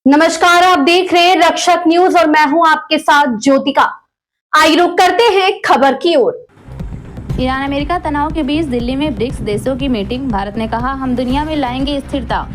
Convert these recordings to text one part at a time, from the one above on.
नमस्कार, आप देख रहे हैं रक्षक न्यूज और मैं हूं आपके साथ ज्योतिका। आइए रुक करते हैं खबर की ओर। ईरान अमेरिका तनाव के बीच दिल्ली में ब्रिक्स देशों की मीटिंग। भारत ने कहा हम दुनिया में लाएंगे स्थिरता।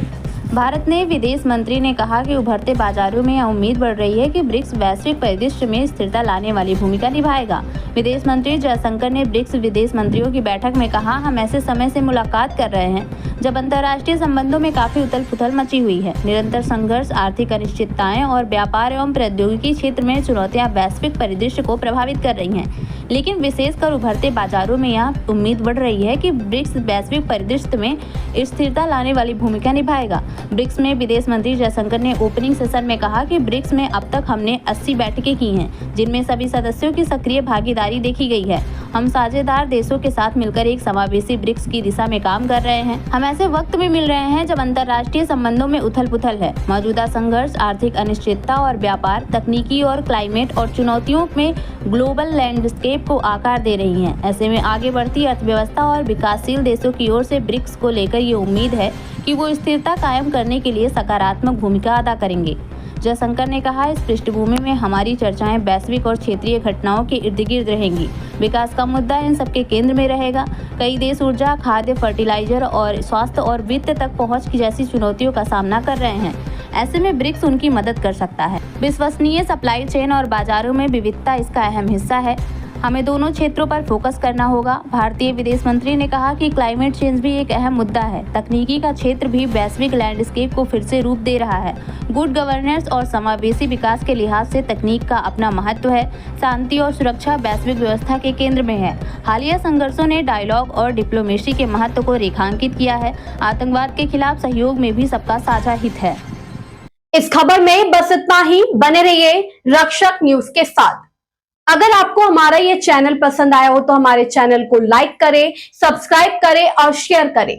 भारत ने विदेश मंत्री ने कहा कि उभरते बाजारों में उम्मीद बढ़ रही है कि ब्रिक्स वैश्विक परिदृश्य में स्थिरता लाने वाली भूमिका निभाएगा। विदेश मंत्री जयशंकर ने ब्रिक्स विदेश मंत्रियों की बैठक में कहा हम ऐसे समय से मुलाकात कर रहे हैं जब अंतर्राष्ट्रीय संबंधों में काफी उथल पुथल मची हुई है। निरंतर संघर्ष, आर्थिक अनिश्चितताएं और व्यापार एवं प्रौद्योगिकी क्षेत्र में चुनौतियां वैश्विक परिदृश्य को प्रभावित कर रही हैं, लेकिन विशेषकर उभरते बाजारों में यह उम्मीद बढ़ रही है कि ब्रिक्स वैश्विक परिदृश्य में स्थिरता लाने वाली भूमिका निभाएगा। ब्रिक्स में विदेश मंत्री जयशंकर ने ओपनिंग सेशन में कहा कि ब्रिक्स में अब तक हमने 80 बैठकें की हैं, जिनमें सभी सदस्यों की सक्रिय भागीदारी देखी गई है। हम साझेदार देशों के साथ मिलकर एक समावेशी ब्रिक्स की दिशा में काम कर रहे हैं। हम ऐसे वक्त में मिल रहे हैं जब अंतर्राष्ट्रीय संबंधों में उथल पुथल है। मौजूदा संघर्ष, आर्थिक अनिश्चितता और व्यापार, तकनीकी और क्लाइमेट और चुनौतियों में ग्लोबल लैंडस्केप को आकार दे रही हैं। ऐसे में आगे बढ़ती अर्थव्यवस्था और विकासशील देशों की ओर से ब्रिक्स को लेकर ये उम्मीद है कि वो स्थिरता कायम करने के लिए सकारात्मक भूमिका अदा करेंगे। जयशंकर ने कहा इस पृष्ठभूमि में हमारी चर्चाएं वैश्विक और क्षेत्रीय घटनाओं के इर्द गिर्द रहेंगी। विकास का मुद्दा इन सबके केंद्र में रहेगा। कई देश ऊर्जा, खाद्य, फर्टिलाइजर और स्वास्थ्य और वित्त तक पहुंच की जैसी चुनौतियों का सामना कर रहे हैं। ऐसे में ब्रिक्स उनकी मदद कर सकता है। विश्वसनीय सप्लाई चेन और बाजारों में विविधता इसका अहम हिस्सा है। हमें दोनों क्षेत्रों पर फोकस करना होगा। भारतीय विदेश मंत्री ने कहा कि क्लाइमेट चेंज भी एक अहम मुद्दा है। तकनीकी का क्षेत्र भी वैश्विक लैंडस्केप को फिर से रूप दे रहा है। गुड गवर्नेंस और समावेशी विकास के लिहाज से तकनीक का अपना महत्व है। शांति और सुरक्षा वैश्विक व्यवस्था के केंद्र में है। हालिया संघर्षों ने डायलॉग और डिप्लोमेसी के महत्व को रेखांकित किया है। आतंकवाद के खिलाफ सहयोग में भी सबका साझा हित है। इस खबर में बस इतना ही। बने रहिए रक्षक न्यूज के साथ। अगर आपको हमारा ये चैनल पसंद आया हो तो हमारे चैनल को लाइक करें, सब्सक्राइब करें और शेयर करें।